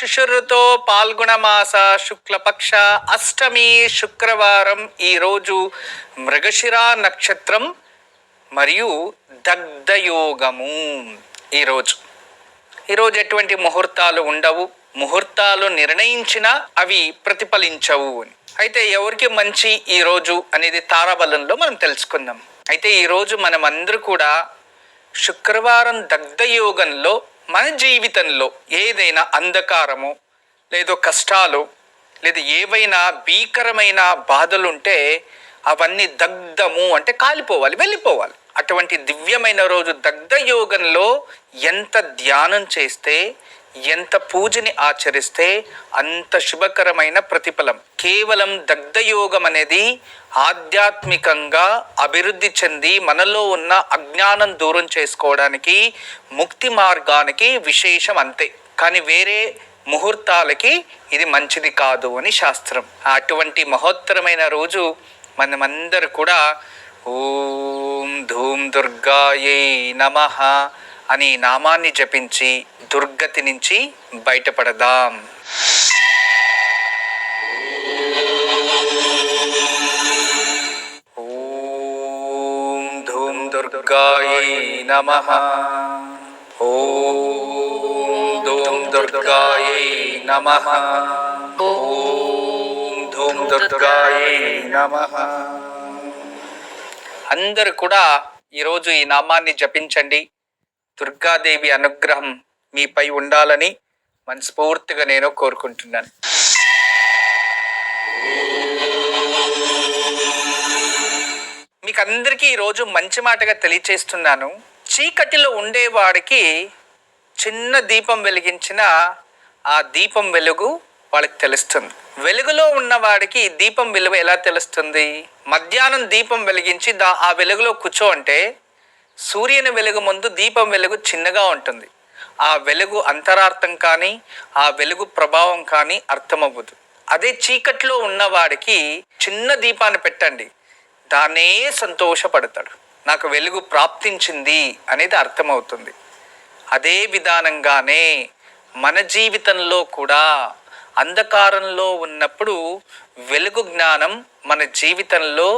శిశురుతో పాల్గొన మాస శుక్లపక్ష అష్టమి శుక్రవారం. ఈరోజు మృగశిర నక్షత్రం మరియు దగ్ధయోగము. ఈరోజు ఎటువంటి ముహూర్తాలు ఉండవు. ముహూర్తాలు నిర్ణయించినా అవి ప్రతిఫలించవు. అయితే ఎవరికి మంచి ఈరోజు అనేది తారాబలంలో మనం తెలుసుకుందాం. అయితే ఈరోజు మనం అందరూ కూడా శుక్రవారం దగ్ధయోగంలో మన జీవితంలో ఏదైనా అంధకారము లేదో కష్టాలు లేదా ఏవైనా భీకరమైన బాధలుంటే అవన్నీ దగ్ధము అంటే కాలిపోవాలి, వెళ్ళిపోవాలి. అటువంటి దివ్యమైన రోజు దగ్ధయోగంలో ఎంత ధ్యానం చేస్తే, ఎంత పూజని ఆచరిస్తే అంత శుభకరమైన ప్రతిఫలం. కేవలం దగ్ధయోగం అనేది ఆధ్యాత్మికంగా అభివృద్ధి చెంది మనలో ఉన్న అజ్ఞానం దూరం చేసుకోవడానికి, ముక్తి మార్గానికి విశేషం అంతే. కానీ వేరే ముహూర్తాలకి ఇది మంచిది కాదు అని శాస్త్రం. అటువంటి మహోత్తరమైన రోజు మనమందరూ కూడా ఓం ధూమ్ దుర్గాయై నమః అని నామాన్ని జపించి దుర్గతి నుంచి బయటపడదాం. ఓం ధూమ్ దుర్గాయై నమః. ఓం ధూమ్ దుర్గాయై నమః. ఓం ధూమ్ దుర్గాయై నమః. అందరూ కూడా ఈరోజు ఈ నామాన్ని జపించండి. దుర్గాదేవి అనుగ్రహం మీపై ఉండాలని మనస్ఫూర్తిగా నేను కోరుకుంటున్నాను. మీకు అందరికీ ఈరోజు మంచి మాటగా తెలియచేస్తున్నాను. చీకటిలో ఉండేవాడికి చిన్న దీపం వెలిగించిన ఆ దీపం వెలుగు వాళ్ళకి తెలుస్తుంది. వెలుగులో ఉన్నవాడికి దీపం విలువ ఎలా తెలుస్తుంది? మధ్యాహ్నం దీపం వెలిగించి ఆ వెలుగులో కూర్చో అంటే సూర్యుని వెలుగు ముందు దీపం వెలుగు చిన్నగా ఉంటుంది. ఆ వెలుగు అంతరార్థం కానీ ఆ వెలుగు ప్రభావం కానీ అర్థమవ్వదు. అదే చీకట్లో ఉన్నవాడికి చిన్న దీపాన్ని పెట్టండి, దాన్నే సంతోషపడతాడు. నాకు వెలుగు ప్రాప్తించింది అనేది అర్థమవుతుంది. అదే విధానంగానే మన జీవితంలో కూడా అంధకారంలో ఉన్నప్పుడు వెలుగు జ్ఞానం మన జీవితంలో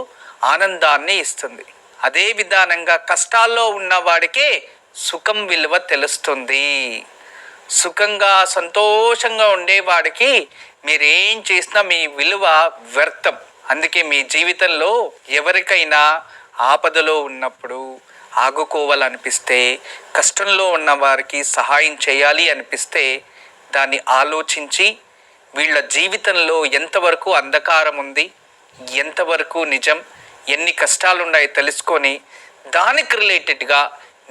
ఆనందాన్ని ఇస్తుంది. అదే విధానంగా కష్టాల్లో ఉన్నవాడికే సుఖం విలువ తెలుస్తుంది. సుఖంగా సంతోషంగా ఉండేవాడికి మీరేం చేసినా మీ విలువ వ్యర్థం. అందుకే మీ జీవితంలో ఎవరికైనా ఆపదలో ఉన్నప్పుడు ఆగుకోవాలనిపిస్తే, కష్టంలో ఉన్న వారికి సహాయం చేయాలి అనిపిస్తే దాన్ని ఆలోచించి వీళ్ళ జీవితంలో ఎంతవరకు అంధకారం ఉంది, ఎంతవరకు నిజం, ఎన్ని కష్టాలు ఉన్నాయో తెలుసుకొని దానికి రిలేటెడ్గా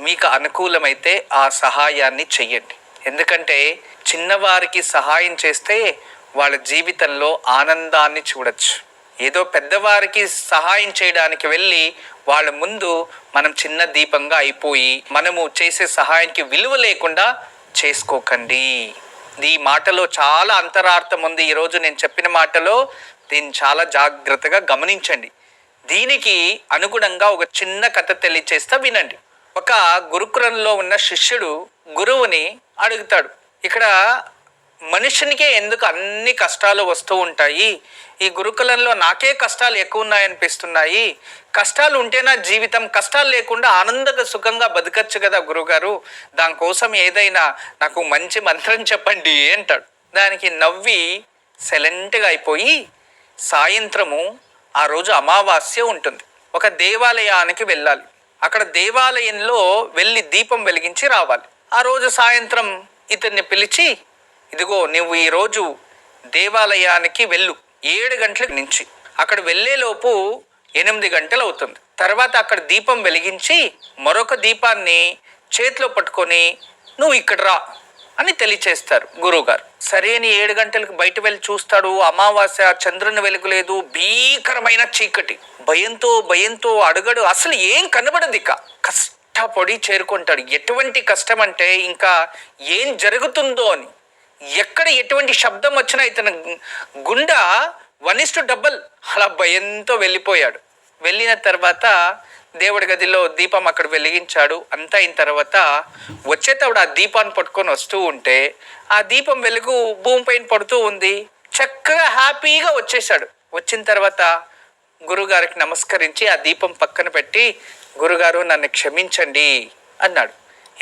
మీకు అనుకూలమైతే ఆ సహాయాన్ని చెయ్యండి. ఎందుకంటే చిన్నవారికి సహాయం చేస్తే వాళ్ళ జీవితంలో ఆనందాన్ని చూడొచ్చు. ఏదో పెద్దవారికి సహాయం చేయడానికి వెళ్ళి వాళ్ళ ముందు మనం చిన్న దీపంగా అయిపోయి మనము చేసే సహాయానికి విలువ లేకుండా చేసుకోకండి. ఈ మాటలో చాలా అంతరార్థం ఉంది. ఈరోజు నేను చెప్పిన మాటలో దీన్ని చాలా జాగ్రత్తగా గమనించండి. దీనికి అనుగుణంగా ఒక చిన్న కథ తెలియచేస్తా, వినండి. ఒక గురుకులంలో ఉన్న శిష్యుడు గురువుని అడుగుతాడు, ఇక్కడ మనుషునికే ఎందుకు అన్ని కష్టాలు వస్తూ ఉంటాయి? ఈ గురుకులంలో నాకే కష్టాలు ఎక్కువ ఉన్నాయనిపిస్తున్నాయి. కష్టాలు ఉంటేనా జీవితం? కష్టాలు లేకుండా ఆనందంగా సుఖంగా బతకచ్చు కదా గురుగారు, దానికోసం ఏదైనా నాకు మంచి మంత్రం చెప్పండి అంటాడు. దానికి నవ్వి సైలెంట్గా అయిపోయి సాయంత్రము, ఆ రోజు అమావాస్య ఉంటుంది, ఒక దేవాలయానికి వెళ్ళాలి. అక్కడ దేవాలయంలో వెళ్ళి దీపం వెలిగించి రావాలి. ఆ రోజు సాయంత్రం ఇతన్ని పిలిచి, ఇదిగో నువ్వు ఈరోజు దేవాలయానికి వెళ్ళు 7 గంటల నుంచి, అక్కడ వెళ్ళేలోపు 8 గంటలు అవుతుంది. తర్వాత అక్కడ దీపం వెలిగించి మరొక దీపాన్ని చేతిలో పట్టుకొని నువ్వు ఇక్కడ రా అని తెలియచేస్తారు గురువుగారు. సరే అని 7 గంటలకు బయట వెళ్ళి చూస్తాడు. అమావాస్య, చంద్రుని వెలుగు లేదు, భీకరమైన చీకటి. భయంతో అడుగడు, అసలు ఏం కనబడదు. ఇక కష్టపడి చేరుకుంటాడు. ఎటువంటి కష్టం అంటే ఇంకా ఏం జరుగుతుందో అని, ఎక్కడ ఎటువంటి శబ్దం వచ్చినా ఇతను గుండె 1:2 అలా భయంతో వెళ్ళిపోయాడు. వెళ్ళిన తర్వాత దేవుడి గదిలో దీపం అక్కడ వెలిగించాడు. అంతా అయిన తర్వాత వచ్చేటప్పుడు ఆ దీపాన్ని పట్టుకొని వస్తూ ఉంటే ఆ దీపం వెలుగు భూమి పైన పడుతూ ఉంది. చక్కగా హ్యాపీగా వచ్చేసాడు. వచ్చిన తర్వాత గురుగారికి నమస్కరించి ఆ దీపం పక్కన పెట్టి, గురుగారు నన్ను క్షమించండి అన్నాడు.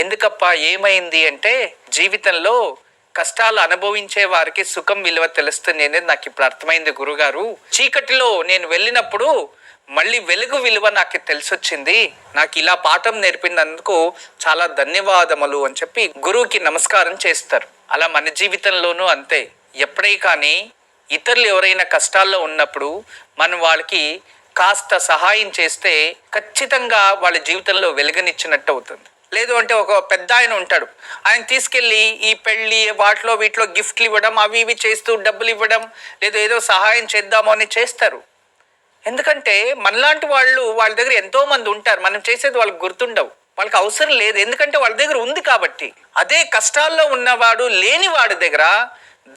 ఎందుకప్పా ఏమైంది అంటే, జీవితంలో కష్టాలు అనుభవించే వారికి సుఖం విలువ తెలుస్తుంది అనేది నాకు ఇప్పుడు అర్థమైంది గురుగారు. చీకటిలో నేను వెళ్ళినప్పుడు మళ్ళీ వెలుగు విలువ నాకు తెలిసొచ్చింది. నాకు ఇలా పాఠం నేర్పినందుకు చాలా ధన్యవాదములు అని చెప్పి గురువుకి నమస్కారం చేస్తారు. అలా మన జీవితంలోనూ అంతే. ఎప్పుడై కానీ ఇతరులు ఎవరైనా కష్టాల్లో ఉన్నప్పుడు మనం వాళ్ళకి కాస్త సహాయం చేస్తే ఖచ్చితంగా వాళ్ళ జీవితంలో వెలుగునిచ్చినట్టు అవుతుంది. లేదు అంటే ఒక పెద్ద ఆయన ఉంటాడు, ఆయన తీసుకెళ్ళి ఈ పెళ్ళి వాటిలో వీటిలో గిఫ్ట్లు ఇవ్వడం, అవి ఇవి చేస్తూ డబ్బులు ఇవ్వడం, లేదా ఏదో సహాయం చేద్దామో అని చేస్తారు. ఎందుకంటే మనలాంటి వాళ్ళు వాళ్ళ దగ్గర ఎంతో మంది ఉంటారు, మనం చేసేది వాళ్ళకి గుర్తుండవు, వాళ్ళకి అవసరం లేదు, ఎందుకంటే వాళ్ళ దగ్గర ఉంది కాబట్టి. అదే కష్టాల్లో ఉన్నవాడు లేని వాడి దగ్గర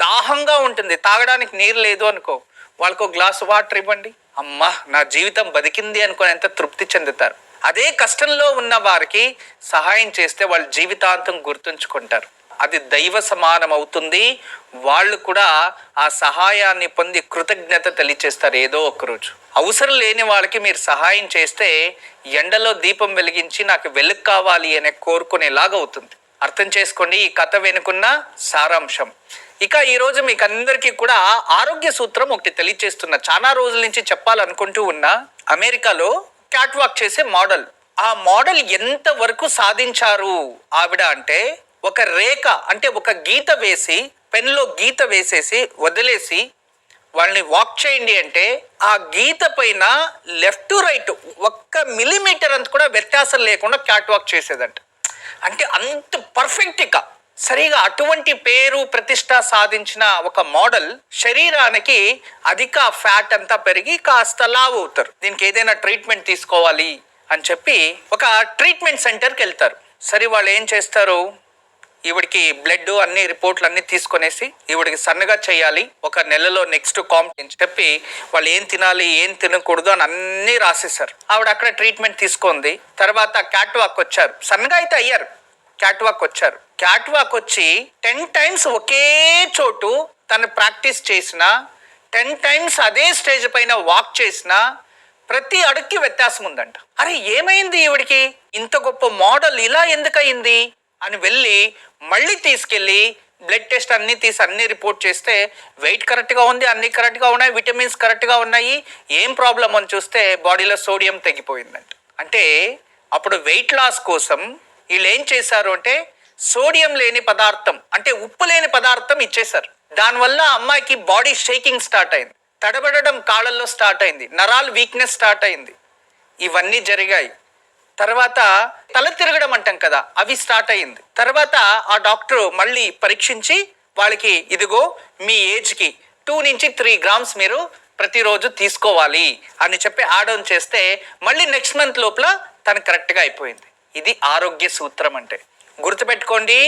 దాహంగా ఉంటుంది, తాగడానికి నీరు లేదు అనుకో, వాళ్ళకు గ్లాసు వాటర్ ఇవ్వండి, అమ్మా నా జీవితం బతికింది అనుకొని ఎంత తృప్తి చెందుతారు. అదే కష్టంలో ఉన్న వారికి సహాయం చేస్తే వాళ్ళ జీవితాంతం గుర్తుంచుకుంటారు. అది దైవ సమానం అవుతుంది. వాళ్ళు కూడా ఆ సహాయాన్ని పొంది కృతజ్ఞత తెలియచేస్తారు ఏదో ఒక రోజు. అవసరం లేని వాళ్ళకి మీరు సహాయం చేస్తే ఎండలో దీపం వెలిగించి నాకు వెలుగు కావాలి అనే కోరుకునేలాగా అవుతుంది. అర్థం చేసుకోండి ఈ కథ వెనుకున్న సారాంశం. ఇక ఈరోజు మీకు అందరికీ కూడా ఆరోగ్య సూత్రం ఒకటి తెలియచేస్తున్నా. చాలా రోజుల నుంచి చెప్పాలనుకుంటూ ఉన్నా. అమెరికాలో క్యాట్ వాక్ చేసే మోడల్, ఆ మోడల్ ఎంత వరకు సాధించారు ఆవిడ అంటే, ఒక రేఖ అంటే ఒక గీత వేసి, పెన్లో గీత వేసేసి వదిలేసి వాళ్ళని వాక్ చేయండి అంటే ఆ గీత పైన లెఫ్ట్ రైట్ 1 మిల్లీమీటర్ అంత కూడా వ్యత్యాసం లేకుండా క్యాట్ వాక్ చేసేదంట. అంటే అంత పర్ఫెక్ట్గా సరిగా అటువంటి పేరు ప్రతిష్ట సాధించిన ఒక మోడల్ శరీరానికి అధిక ఫ్యాట్ అంతా పెరిగి కాస్త లావు అవుతారు. దీనికి ఏదైనా ట్రీట్మెంట్ తీసుకోవాలి అని చెప్పి ఒక ట్రీట్మెంట్ సెంటర్కి వెళ్తారు. సరే వాళ్ళు ఏం చేస్తారు, ఈవిడికి బ్లడ్ అన్ని రిపోర్ట్లు అన్ని తీసుకొనేసి ఈవిడికి సన్నగా చేయాలి, 1 నెలలో నెక్స్ట్ కాంప్లైంట్ చెప్పి వాళ్ళు ఏం తినాలి ఏం తినకూడదు అని అన్నీ రాసేశారు. ఆవిడ అక్కడ ట్రీట్మెంట్ తీసుకుంది. తర్వాత క్యాట్ వాక్ వచ్చారు, సన్నగా అయితే అయ్యారు, క్యాట్ వాక్ వచ్చారు. క్యాట్ వాక్ వచ్చి 10 టైమ్స్ ఒకే చోటు తను ప్రాక్టీస్ చేసిన, 10 టైమ్స్ అదే స్టేజ్ పైన వాక్ చేసిన ప్రతి అడుగుకి వ్యత్యాసం ఉందంట. అరే ఏమైంది ఈవిడికి, ఇంత గొప్ప మోడల్ ఇలా ఎందుకయింది అని వెళ్ళి మళ్ళీ తీసుకెళ్ళి బ్లడ్ టెస్ట్ అన్నీ తీసి అన్నీ రిపోర్ట్ చేస్తే వెయిట్ కరెక్ట్గా ఉంది, అన్నీ కరెక్ట్గా ఉన్నాయి, విటమిన్స్ కరెక్ట్గా ఉన్నాయి, ఏం ప్రాబ్లం అని చూస్తే బాడీలో సోడియం తగ్గిపోయిందంట. అంటే అప్పుడు వెయిట్ లాస్ కోసం వీళ్ళు ఏం చేశారు అంటే సోడియం లేని పదార్థం అంటే ఉప్పు లేని పదార్థం ఇచ్చేశారు. దానివల్ల అమ్మాయికి బాడీ షేకింగ్ స్టార్ట్ అయింది, తడబడడం కాళ్ళల్లో స్టార్ట్ అయింది, నరాలు వీక్నెస్ స్టార్ట్ అయింది, ఇవన్నీ జరిగాయి. తర్వాత తల తిరగడం అంటాం కదా, అవి స్టార్ట్ అయింది. తర్వాత ఆ డాక్టర్ మళ్ళీ పరీక్షించి వాళ్ళకి ఇదిగో మీ ఏజ్కి 2 నుంచి 3 గ్రామ్స్ మీరు ప్రతిరోజు తీసుకోవాలి అని చెప్పి యాడ్ ఆన్ చేస్తే మళ్ళీ నెక్స్ట్ మంత్ లోపల తను కరెక్ట్గా అయిపోయింది. ఇది ఆరోగ్య సూత్రం అంటే. గుర్తుపెట్టుకోండి,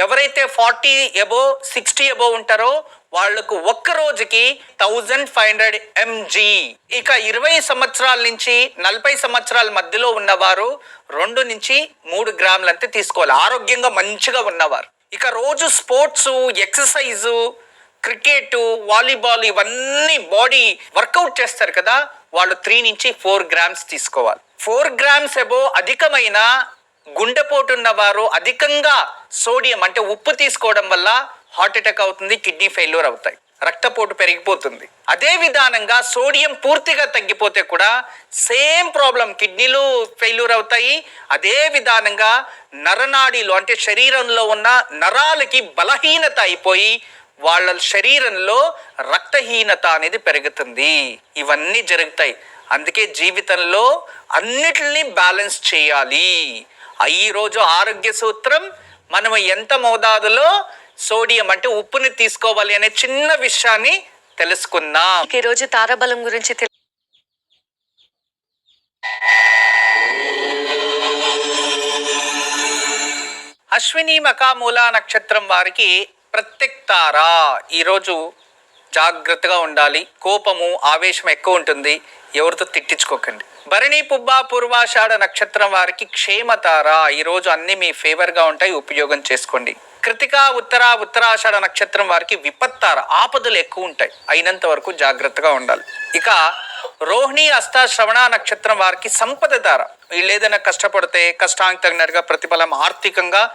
ఎవరైతే 40 అబోవ్ 60 అబోవ్ ఉంటారో వాళ్లకు ఒక్క రోజుకి 1500 mg. ఇక 20 సంవత్సరాల నుంచి 40 సంవత్సరాల మధ్యలో ఉన్నవారు 2 నుంచి 3 గ్రాములంతే తీసుకోవాలి, ఆరోగ్యంగా మంచిగా ఉన్నవారు. ఇక రోజు స్పోర్ట్స్, ఎక్సర్సైజు, క్రికెట్, వాలీబాల్ ఇవన్నీ బాడీ వర్కౌట్ చేస్తారు కదా, వాళ్ళు 3 నుంచి 4 గ్రామ్స్ తీసుకోవాలి. 4 గ్రామ్స్ అబోవ్ అధికమైన గుండెపోటు ఉన్నవారు అధికంగా సోడియం అంటే ఉప్పు తీసుకోవడం వల్ల హార్ట్ అటాక్ అవుతుంది, కిడ్నీ ఫెయిల్యూర్ అవుతాయి, రక్తపోటు పెరిగిపోతుంది. అదే విధానంగా సోడియం పూర్తిగా తగ్గిపోతే కూడా సేమ్ ప్రాబ్లం, కిడ్నీలు ఫెయిల్యూర్ అవుతాయి. అదే విధానంగా నరనాడీలు అంటే శరీరంలో ఉన్న నరాలకి బలహీనత అయిపోయి వాళ్ళ శరీరంలో రక్తహీనత అనేది పెరుగుతుంది. ఇవన్నీ జరుగుతాయి. అందుకే జీవితంలో అన్నిటిని బ్యాలెన్స్ చేయాలి. ఈరోజు ఆరోగ్య సూత్రం మనం ఎంత మోతాదులో సోడియం అంటే ఉప్పుని తీసుకోవాలి అనే చిన్న విషయాన్ని తెలుసుకుందాం. ఈరోజు తారాబలం గురించి అశ్విని మఖామూల నక్షత్రం వారికి ప్రత్యక్తార ఈరోజు జాగ్రత్తగా ఉండాలి. కోపము, ఆవేశం ఎక్కువ ఉంటుంది, ఎవరితో తిట్టించుకోకండి. భరణి పుబ్బ పూర్వాషాఢ నక్షత్రం వారికి క్షేమతార. ఈరోజు అన్ని మీ ఫేవర్గా ఉంటాయి, ఉపయోగం చేసుకోండి. కృతిక ఉత్తరాషాఢ నక్షత్రం వారికి విపత్తార, ఆపదలు ఎక్కువ ఉంటాయి, అయినంత వరకు జాగ్రత్తగా ఉండాలి. ఇక రోహిణి శ్రవణ నక్షత్రం వారికి సంపద ధార. వీళ్ళు ఏదైనా కష్టపడితే కష్టానికి తగినట్టుగా ప్రతిఫలం ఆర్థికంగా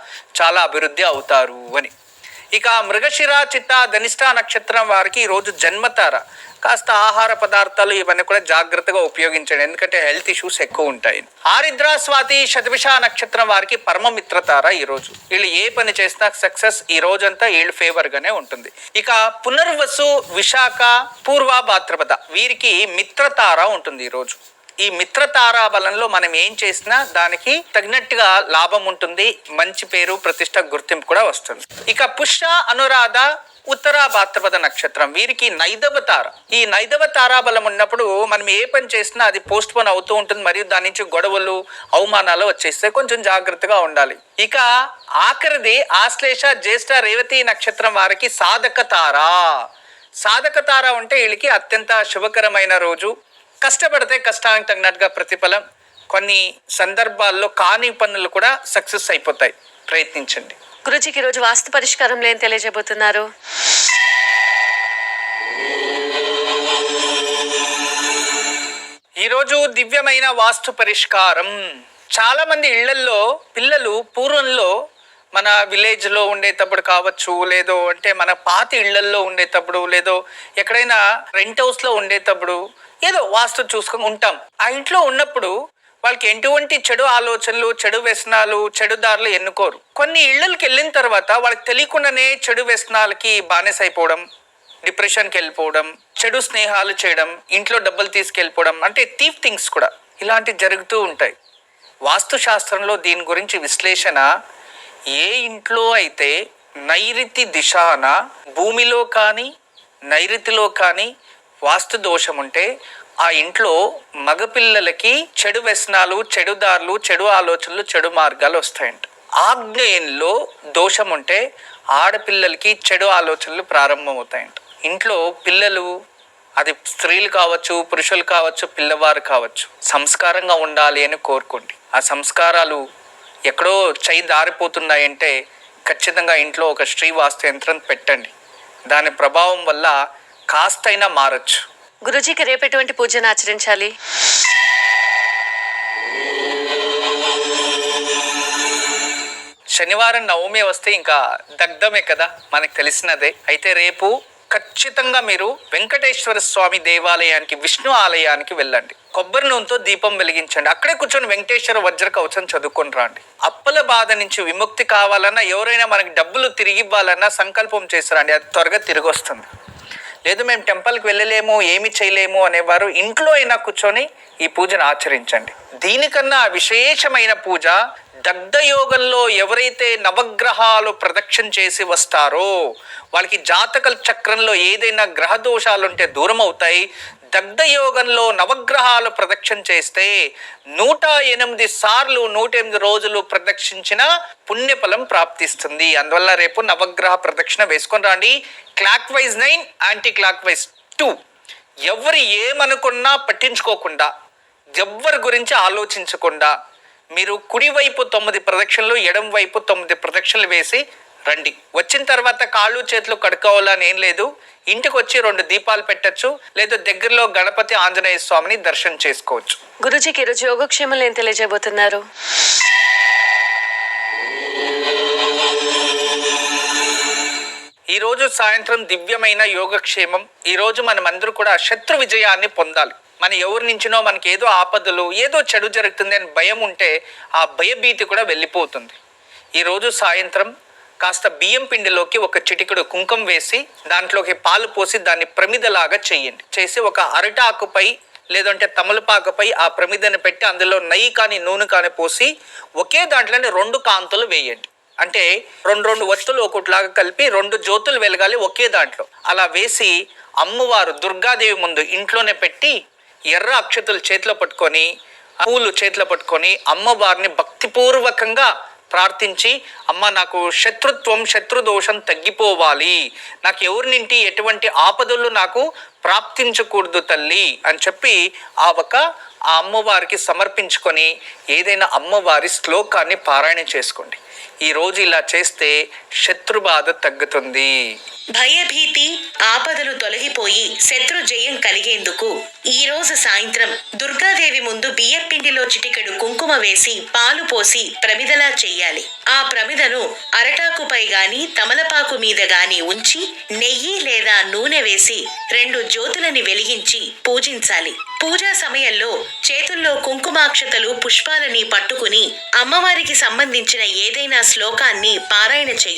చాలా అభివృద్ధి అవుతారు అని. ఇక మృగశిర చిత్త ధనిష్ట నక్షత్రం వారికి ఈరోజు జన్మతార. కాస్త ఆహార పదార్థాలు ఇవన్నీ కూడా జాగ్రత్తగా ఉపయోగించండి, ఎందుకంటే హెల్త్ ఇష్యూస్ ఎక్కువ ఉంటాయి. ఆరిద్ర స్వాతి శతభిష నక్షత్రం వారికి పరమమిత్రతార. ఈరోజు వీళ్ళు ఏ పని చేసినా సక్సెస్ ఈ రోజంతా వీళ్ళు ఫేవర్గానే ఉంటుంది. ఇక పునర్వసు విశాఖ పూర్వ భాద్రపద వీరికి మిత్రతార ఉంటుంది ఈరోజు. ఈ మిత్రతారా బలంలో మనం ఏం చేసినా దానికి తగినట్టుగా లాభం ఉంటుంది, మంచి పేరు ప్రతిష్ట గుర్తింపు కూడా వస్తుంది. ఇక పుష్య అనురాధ ఉత్తర భాద్రపద నక్షత్రం వీరికి నైదవ తార. ఈ నైదవ తారాబలం ఉన్నప్పుడు మనం ఏ పని చేసినా అది పోస్ట్ పోన్ అవుతూ ఉంటుంది, మరియు దాని నుంచి గొడవలు అవమానాలు వచ్చేస్తే కొంచెం జాగ్రత్తగా ఉండాలి. ఇక ఆఖరిది ఆశ్లేష జ్యేష్ఠ రేవతి నక్షత్రం వారికి సాధక తార. సాధక తార ఉంటే వీళ్ళకి అత్యంత శుభకరమైన రోజు. కష్టపడితే కష్టానికి తగినట్టుగా ప్రతిఫలం, కొన్ని సందర్భాల్లో కాని పనులు కూడా సక్సెస్ అయిపోతాయి, ప్రయత్నించండి. గురుజీకి ఈరోజు వాస్తు పరిష్కారంలో ఏం తెలియజేయబోతున్నారు? ఈరోజు దివ్యమైన వాస్తు పరిష్కారం. చాలా మంది ఇళ్లల్లో పిల్లలు పూర్వంలో మన విలేజ్లో ఉండేటప్పుడు కావచ్చు, లేదో అంటే మన పాత ఇళ్లల్లో ఉండేటప్పుడు, లేదో ఎక్కడైనా రెంట్ హౌస్లో ఉండేటప్పుడు ఏదో వాస్తు చూసుకొని ఉంటాం. ఆ ఇంట్లో ఉన్నప్పుడు వాళ్ళకి ఎటువంటి చెడు ఆలోచనలు, చెడు వ్యసనాలు, చెడు దారులు ఎన్నుకోరు. కొన్ని ఇళ్లకి వెళ్ళిన తర్వాత వాళ్ళకి తెలియకుండానే చెడు వ్యసనాలకి బానిసైపోవడం, డిప్రెషన్కి వెళ్ళిపోవడం, చెడు స్నేహాలు చేయడం, ఇంట్లో డబ్బులు తీసుకెళ్ళిపోవడం, అంటే థీఫ్ థింగ్స్ కూడా ఇలాంటివి జరుగుతూ ఉంటాయి. వాస్తుశాస్త్రంలో దీని గురించి విశ్లేషణ, ఏ ఇంట్లో అయితే నైరుతి దిశాన భూమిలో కానీ నైరుతిలో కానీ వాస్తు దోషం ఉంటే ఆ ఇంట్లో మగపిల్లలకి చెడు వ్యసనాలు, చెడు దారులు, చెడు ఆలోచనలు, చెడు మార్గాలు వస్తాయంట. ఆగ్నేయంలో దోషం ఉంటే ఆడపిల్లలకి చెడు ఆలోచనలు ప్రారంభమవుతాయంట. ఇంట్లో పిల్లలు, అది స్త్రీలు కావచ్చు, పురుషులు కావచ్చు, పిల్లవారు కావచ్చు, సంస్కారంగా ఉండాలి అని కోరుకోండి. ఆ సంస్కారాలు ఎక్కడో చేయి దారిపోతున్నాయంటే ఖచ్చితంగా ఇంట్లో ఒక స్త్రీ వాస్తు యంత్రం పెట్టండి. దాని ప్రభావం వల్ల కాస్తైనా మారచ్చు. గురుజీకి రేపు ఎటువంటి పూజను ఆచరించాలి? శనివారం నవమి వస్తే ఇంకా దగ్ధమే కదా, మనకు తెలిసినదే. అయితే రేపు ఖచ్చితంగా మీరు వెంకటేశ్వర స్వామి దేవాలయానికి, విష్ణు ఆలయానికి వెళ్ళండి. కొబ్బరి నూనెతో దీపం వెలిగించండి. అక్కడే కూర్చొని వెంకటేశ్వర వజ్ర కవచం చదువుకొని రండి. అప్పుల బాధ నుంచి విముక్తి కావాలన్నా, ఎవరైనా మనకి డబ్బులు తిరిగి ఇవ్వాలన్నా సంకల్పం చేసిరండి, అది త్వరగా తిరిగి వస్తుంది. లేదు మేము టెంపుల్కి వెళ్ళలేము, ఏమి చేయలేము అనేవారు ఇంట్లో అయినా కూర్చొని ఈ పూజను ఆచరించండి. దీనికన్నా విశేషమైన పూజ దగ్ధయోగంలో ఎవరైతే నవగ్రహాలు ప్రదక్షిణ చేసి వస్తారో వాళ్ళకి జాతక చక్రంలో ఏదైనా గ్రహ దోషాలుంటే దూరం అవుతాయి. దగ్ధయోగంలో నవగ్రహాలు ప్రదక్షిణ చేస్తే 108 సార్లు 108 రోజులు ప్రదక్షించిన పుణ్యఫలం ప్రాప్తిస్తుంది. అందువల్ల రేపు నవగ్రహ ప్రదక్షిణ వేసుకొని రండి. Clock wise 9, anti clock wise 2. ఎవరు ఏమనుకున్నా పట్టించుకోకుండా, ఎవ్వరి గురించి ఆలోచించకుండా మీరు కుడివైపు 9 ప్రదక్షిణలు, ఎడం వైపు 9 ప్రదక్షిణలు వేసి రండి. వచ్చిన తర్వాత కాళ్ళు చేతులు కడుక్కోవాలని ఏం లేదు. ఇంటికి వచ్చి 2 దీపాలు పెట్టచ్చు, లేదా దగ్గరలో గణపతి ఆంజనేయ స్వామిని దర్శనం చేసుకోవచ్చు. గురుజీకి ఈరోజు యోగక్షేమంలో ఏం తెలియజేయబోతున్నారు? ఈరోజు సాయంత్రం దివ్యమైన యోగక్షేమం. ఈరోజు మనమందరూ కూడా శత్రు విజయాన్ని పొందాలి. మన ఎవరి నుంచినో మనకి ఏదో ఆపదలు, ఏదో చెడు జరుగుతుంది అని భయం ఉంటే ఆ భయభీతి కూడా వెళ్ళిపోతుంది. ఈరోజు సాయంత్రం కాస్త బియ్యం పిండిలోకి ఒక చిటికెడు కుంకుమ వేసి దాంట్లోకి పాలు పోసి దాన్ని ప్రమిదలాగా చేయండి. చేసి ఒక అరటాకుపై లేదంటే తమలపాకుపై ఆ ప్రమిదని పెట్టి అందులో నెయ్యి కానీ నూనె కానీ పోసి ఒకే దాంట్లోనే 2 కాంతులు వేయండి. అంటే 2 ఒత్తులు ఒకటిలాగా కలిపి 2 జ్యోతులు వెలగాలి ఒకే దాంట్లో. అలా వేసి అమ్మవారు దుర్గాదేవి ముందు ఇంట్లోనే పెట్టి ఎర్ర అక్షతలు చేతిలో పట్టుకొని, పూలు చేతిలో పట్టుకొని అమ్మవారిని భక్తిపూర్వకంగా ప్రార్థించి, అమ్మ నాకు శత్రుదోషం తగ్గిపోవాలి, నాకు ఎవరి నుండి ఎటువంటి ఆపదలు నాకు ప్రాప్తించకూడదు తల్లి అని చెప్పి ఆ అమ్మవారికి సమర్పించుకొని ఏదైనా అమ్మవారి శ్లోకాన్ని పారాయణ చేసుకోండి. ఈరోజు ఇలా చేస్తే శత్రుబాధ తగ్గుతుంది. భయభీతి ఆపదలు తొలగిపోయి శత్రు జయం కలిగేందుకు ఈ రోజు సాయంత్రం దుర్గాదేవి ముందు బియ్యపిండిలో చిటికెడు కుంకుమ వేసి పాలు పోసి ప్రమిదలా చెయ్యాలి. ఆ ప్రమిదను అరటాకుపై గాని తమలపాకు మీద గాని ఉంచి నెయ్యి లేదా నూనె వేసి 2 జ్యోతులని వెలిగించి పూజించాలి. పూజా సమయంలో చేతుల్లో కుంకుమాక్షతలు పుష్పాలని పట్టుకుని అమ్మవారికి సంబంధించిన ఏదైనా శ్లోకాన్ని పారాయణ చెయ్యాలి.